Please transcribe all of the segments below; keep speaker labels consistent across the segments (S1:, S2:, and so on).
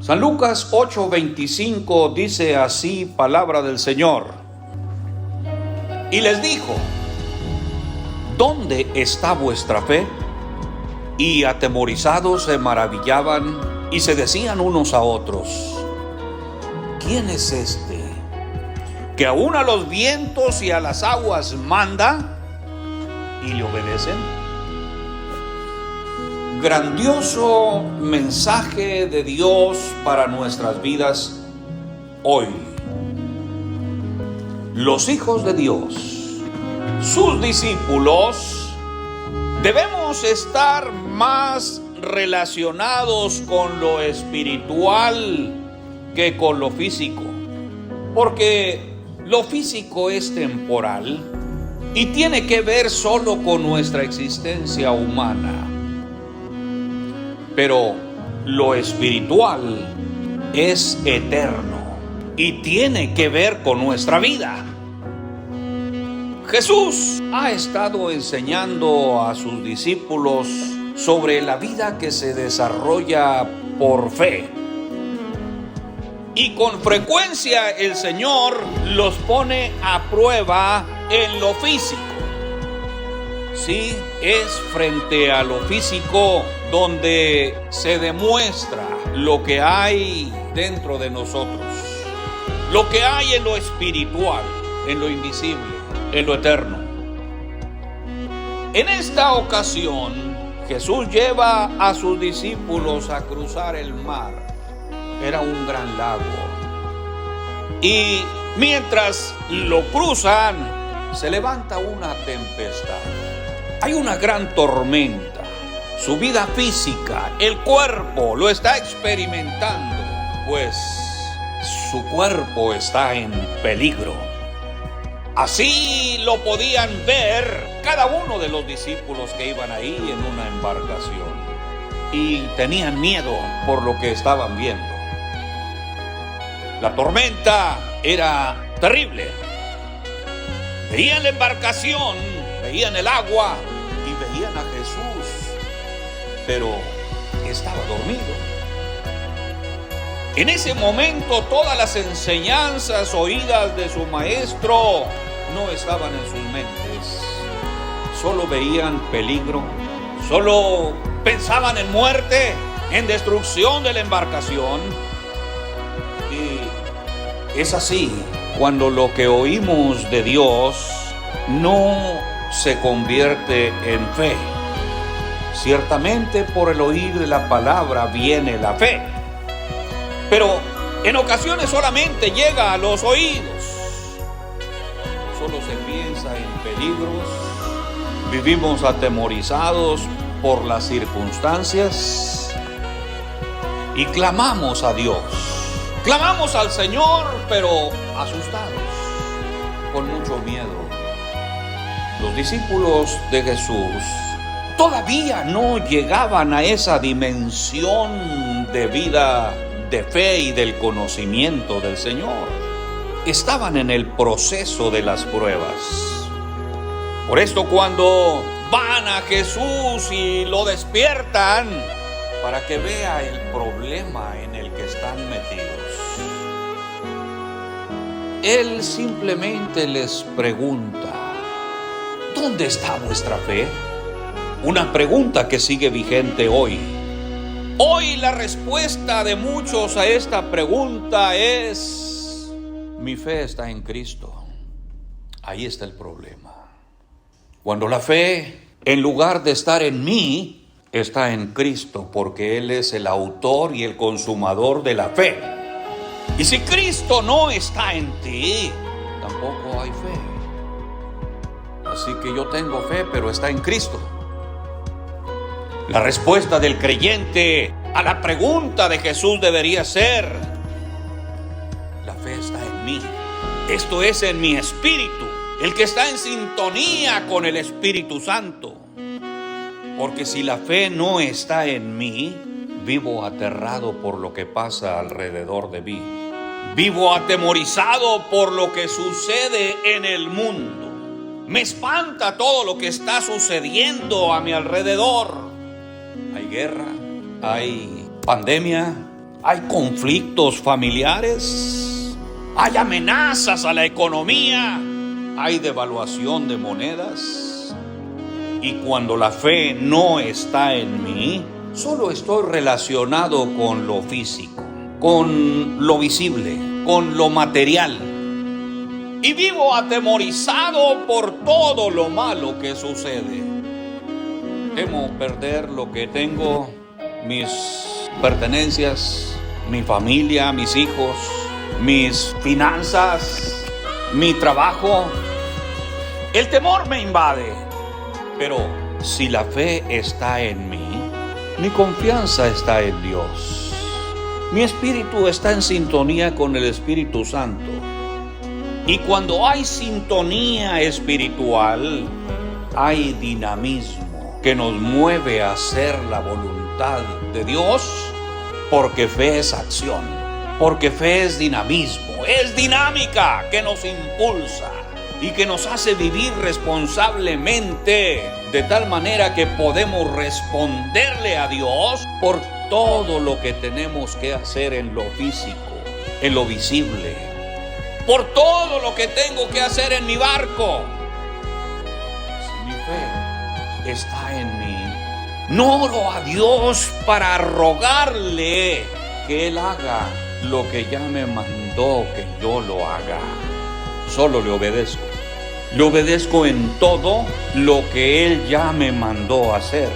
S1: San Lucas 8:25 dice así, palabra del Señor. Y les dijo: ¿dónde está vuestra fe? Y atemorizados se maravillaban y se decían unos a otros: ¿quién es este, que aún a los vientos y a las aguas manda y le obedecen? Grandioso mensaje de Dios para nuestras vidas hoy. Los hijos de Dios, sus discípulos, debemos estar más relacionados con lo espiritual que con lo físico, porque lo físico es temporal y tiene que ver solo con nuestra existencia humana. Pero lo espiritual es eterno y tiene que ver con nuestra vida. Jesús ha estado enseñando a sus discípulos sobre la vida que se desarrolla por fe. Y con frecuencia el Señor los pone a prueba en lo físico. Sí, es frente a lo físico donde se demuestra lo que hay dentro de nosotros, lo que hay en lo espiritual, en lo invisible, en lo eterno. En esta ocasión, Jesús lleva a sus discípulos a cruzar el mar. Era un gran lago. Y mientras lo cruzan, se levanta una tempestad. Hay una gran tormenta. Su vida física, el cuerpo lo está experimentando, pues su cuerpo está en peligro. Así lo podían ver cada uno de los discípulos que iban ahí en una embarcación. Y tenían miedo por lo que estaban viendo. La tormenta era terrible. Veían la embarcación, veían el agua y veían a Jesús, pero estaba dormido. En ese momento todas las enseñanzas oídas de su maestro no estaban en sus mentes. Solo veían peligro, solo pensaban en muerte, en destrucción de la embarcación. Y es así cuando lo que oímos de Dios no se convierte en fe. Ciertamente por el oír de la palabra viene la fe, pero en ocasiones solamente llega a los oídos. Solo se piensa en peligros, vivimos atemorizados por las circunstancias y clamamos a Dios. Clamamos al Señor, pero asustados, con mucho miedo. Los discípulos de Jesús todavía no llegaban a esa dimensión de vida, de fe y del conocimiento del Señor. Estaban en el proceso de las pruebas. Por esto, cuando van a Jesús y lo despiertan para que vea el problema en el que están metidos, Él simplemente les pregunta: ¿dónde está vuestra fe? Una pregunta que sigue vigente hoy. Hoy la respuesta de muchos a esta pregunta es: mi fe está en Cristo. Ahí está el problema. Cuando la fe, en lugar de estar en mí, está en Cristo, porque Él es el autor y el consumador de la fe. Y si Cristo no está en ti, tampoco hay fe. Así que yo tengo fe, pero está en Cristo. La respuesta del creyente a la pregunta de Jesús debería ser: la fe está en mí. Esto es, en mi espíritu, el que está en sintonía con el Espíritu Santo. Porque si la fe no está en mí, vivo aterrado por lo que pasa alrededor de mí. Vivo atemorizado por lo que sucede en el mundo. Me espanta todo lo que está sucediendo a mi alrededor. Hay guerra, hay pandemia, hay conflictos familiares, hay amenazas a la economía, hay devaluación de monedas. Y cuando la fe no está en mí, solo estoy relacionado con lo físico, con lo visible, con lo material. Y vivo atemorizado por todo lo malo que sucede. Temo perder lo que tengo, mis pertenencias, mi familia, mis hijos, mis finanzas, mi trabajo. El temor me invade. Pero si la fe está en mí, mi confianza está en Dios. Mi espíritu está en sintonía con el Espíritu Santo. Y cuando hay sintonía espiritual, hay dinamismo que nos mueve a hacer la voluntad de Dios, porque fe es acción, porque fe es dinamismo, es dinámica que nos impulsa y que nos hace vivir responsablemente, de tal manera que podemos responderle a Dios por todo lo que tenemos que hacer en lo físico, en lo visible, por todo lo que tengo que hacer en mi barco. Si mi fe está en mí, no oro a Dios para rogarle que Él haga lo que ya me mandó que yo lo haga. Solo le obedezco. Le obedezco en todo lo que Él ya me mandó hacer.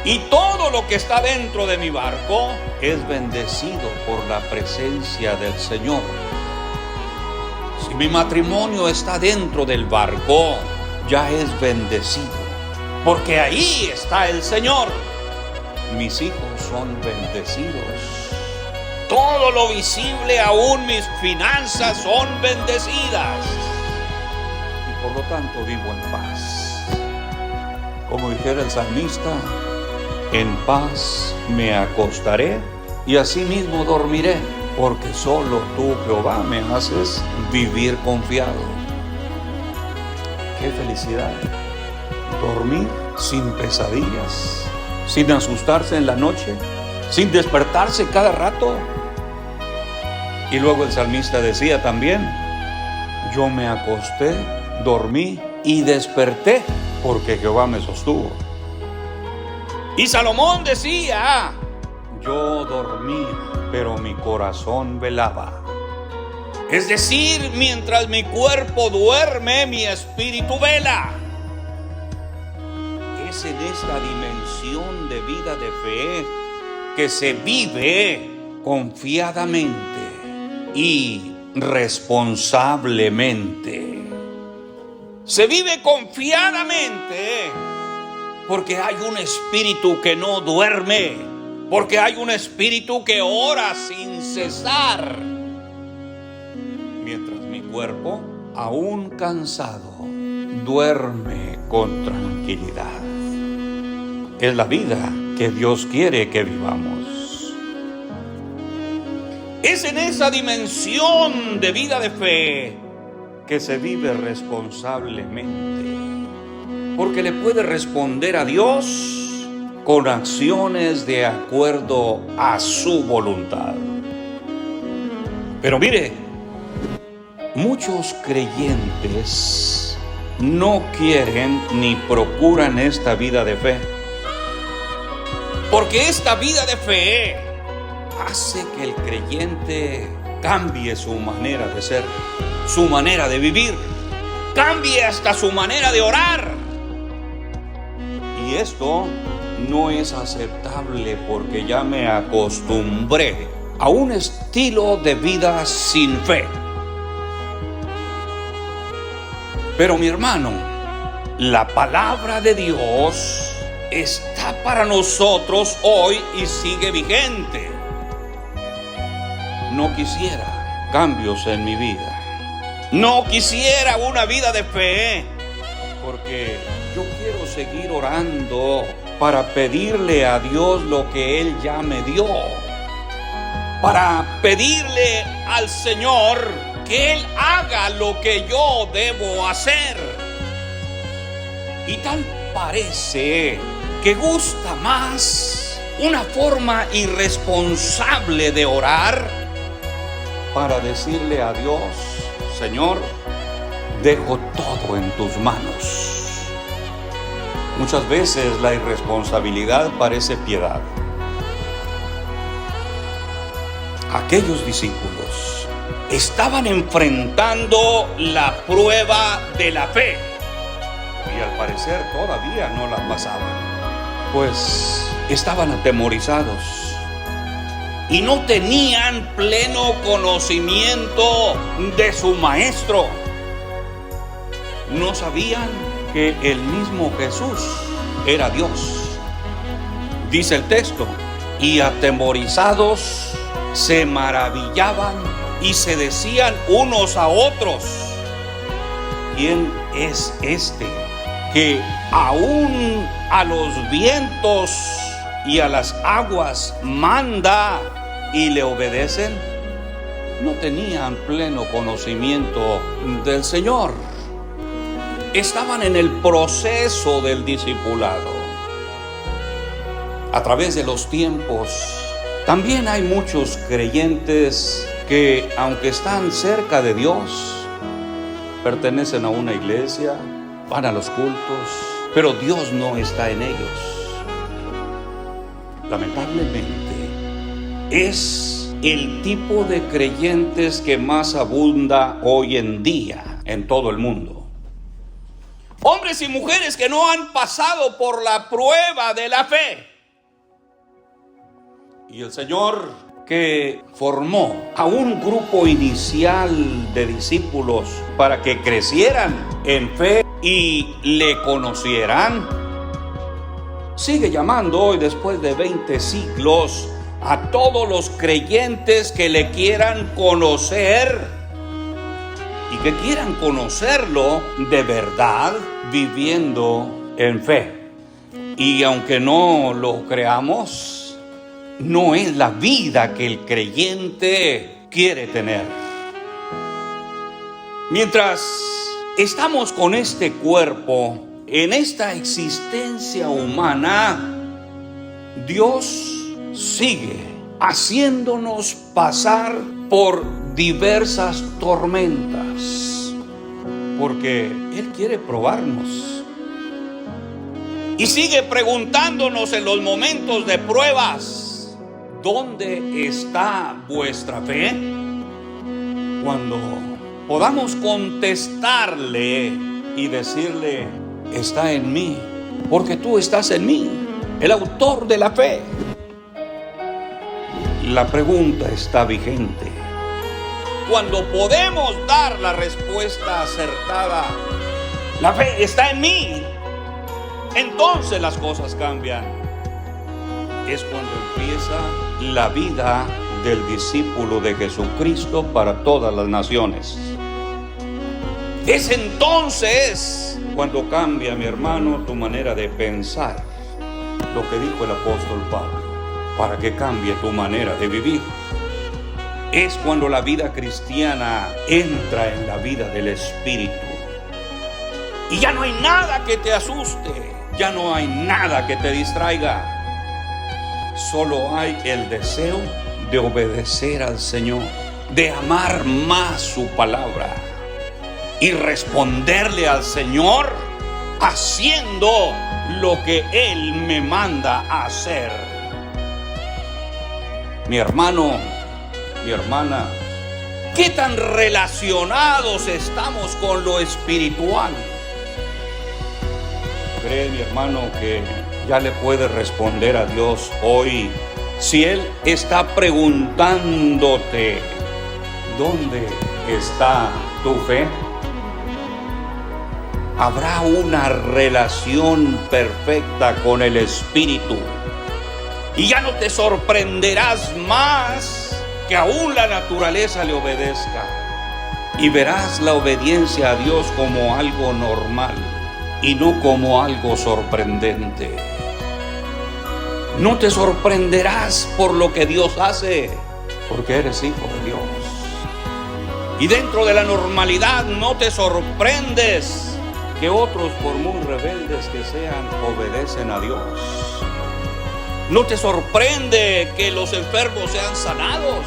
S1: Y todo lo que está dentro de mi barco es bendecido por la presencia del Señor. Si mi matrimonio está dentro del barco, ya es bendecido, porque ahí está el Señor. Mis hijos son bendecidos. Todo lo visible, aún mis finanzas, son bendecidas. Y por lo tanto vivo en paz. Como dijera el salmista, en paz me acostaré y asimismo dormiré, porque solo tú, Jehová, me haces vivir confiado. ¡Qué felicidad! Dormir sin pesadillas, sin asustarse en la noche, sin despertarse cada rato. Y luego el salmista decía también: yo me acosté, dormí y desperté, porque Jehová me sostuvo. Y Salomón decía: yo dormía, pero mi corazón velaba. Es decir, mientras mi cuerpo duerme, mi espíritu vela. Es en esta dimensión de vida de fe que se vive confiadamente y responsablemente. Se vive confiadamente porque hay un espíritu que no duerme, porque hay un espíritu que ora sin cesar, mientras mi cuerpo, aún cansado, duerme con tranquilidad. Es la vida que Dios quiere que vivamos. Es en esa dimensión de vida de fe que se vive responsablemente, porque le puede responder a Dios con acciones de acuerdo a su voluntad. Pero mire, muchos creyentes no quieren ni procuran esta vida de fe, porque esta vida de fe hace que el creyente cambie su manera de ser, su manera de vivir, cambie hasta su manera de orar. Y esto no es aceptable, porque ya me acostumbré a un estilo de vida sin fe. Pero mi hermano, la palabra de Dios está para nosotros hoy y sigue vigente. No quisiera cambios en mi vida. No quisiera una vida de fe, porque yo quiero seguir orando para pedirle a Dios lo que Él ya me dio. Para pedirle al Señor que Él haga lo que yo debo hacer. Y tal parece que gusta más una forma irresponsable de orar para decirle a Dios: Señor, dejo todo en tus manos. Muchas veces la irresponsabilidad parece piedad. Aquellos discípulos estaban enfrentando la prueba de la fe y al parecer todavía no la pasaban, pues estaban atemorizados y no tenían pleno conocimiento de su maestro. No sabían que el mismo Jesús era Dios. Dice el texto: y atemorizados se maravillaban y se decían unos a otros: ¿quién es este que aún a los vientos y a las aguas manda y le obedecen? No tenían pleno conocimiento del Señor. Estaban en el proceso del discipulado. A través de los tiempos, también hay muchos creyentes que, aunque están cerca de Dios, pertenecen a una iglesia, van a los cultos, pero Dios no está en ellos. Lamentablemente, es el tipo de creyentes que más abunda hoy en día en todo el mundo. Hombres y mujeres que no han pasado por la prueba de la fe. Y el Señor, que formó a un grupo inicial de discípulos para que crecieran en fe y le conocieran, sigue llamando hoy, después de 20 siglos, a todos los creyentes que le quieran conocer y que quieran conocerlo de verdad, viviendo en fe. Y aunque no lo creamos, no es la vida que el creyente quiere tener. Mientras estamos con este cuerpo, en esta existencia humana, Dios sigue haciéndonos pasar por diversas tormentas, porque Él quiere probarnos. Y sigue preguntándonos en los momentos de pruebas: ¿dónde está vuestra fe? Cuando podamos contestarle y decirle: está en mí, porque tú estás en mí, el autor de la fe. La pregunta está vigente. Cuando podemos dar la respuesta acertada: la fe está en mí, entonces las cosas cambian. Es cuando empieza la vida del discípulo de Jesucristo para todas las naciones. Es entonces cuando cambia, mi hermano, tu manera de pensar. Lo que dijo el apóstol Pablo, para que cambie tu manera de vivir. Es cuando la vida cristiana entra en la vida del Espíritu. Y ya no hay nada que te asuste, ya no hay nada que te distraiga. Solo hay el deseo de obedecer al Señor, de amar más su palabra y responderle al Señor haciendo lo que Él me manda a hacer. Mi hermano, mi hermana, ¿qué tan relacionados estamos con lo espiritual? ¿Cree, mi hermano, que ya le puedes responder a Dios hoy si Él está preguntándote: ¿dónde está tu fe? Habrá una relación perfecta con el Espíritu. Y ya no te sorprenderás más que aún la naturaleza le obedezca. Y verás la obediencia a Dios como algo normal y no como algo sorprendente. No te sorprenderás por lo que Dios hace, porque eres hijo de Dios. Y dentro de la normalidad no te sorprendes que otros, por muy rebeldes que sean, obedecen a Dios. No te sorprende que los enfermos sean sanados,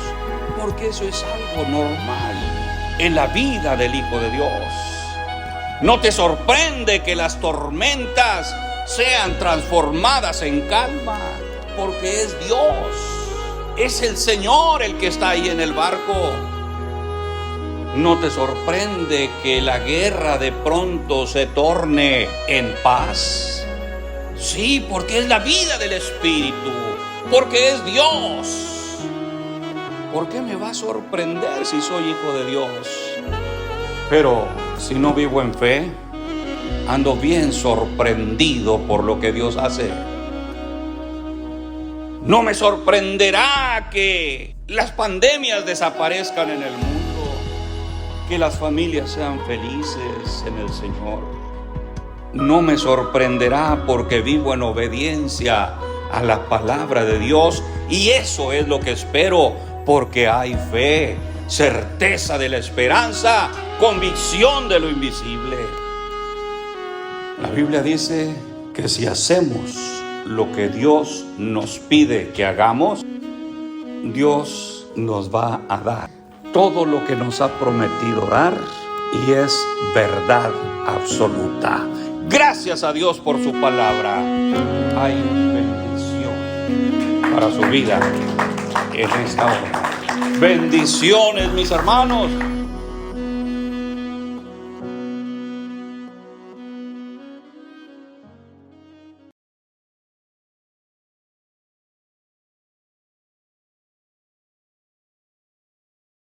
S1: porque eso es algo normal en la vida del Hijo de Dios. No te sorprende que las tormentas sean transformadas en calma, porque es Dios, es el Señor el que está ahí en el barco. No te sorprende que la guerra de pronto se torne en paz. Sí, porque es la vida del Espíritu, porque es Dios. ¿Por qué me va a sorprender si soy hijo de Dios? Pero si no vivo en fe, ando bien sorprendido por lo que Dios hace. No me sorprenderá que las pandemias desaparezcan en el mundo, que las familias sean felices en el Señor. No me sorprenderá porque vivo en obediencia a la palabra de Dios, y eso es lo que espero, porque hay fe, certeza de la esperanza, convicción de lo invisible. La Biblia dice que si hacemos lo que Dios nos pide que hagamos, Dios nos va a dar todo lo que nos ha prometido dar, y es verdad absoluta. Gracias a Dios por su palabra. Hay bendición para su vida en esta hora. Bendiciones, mis hermanos.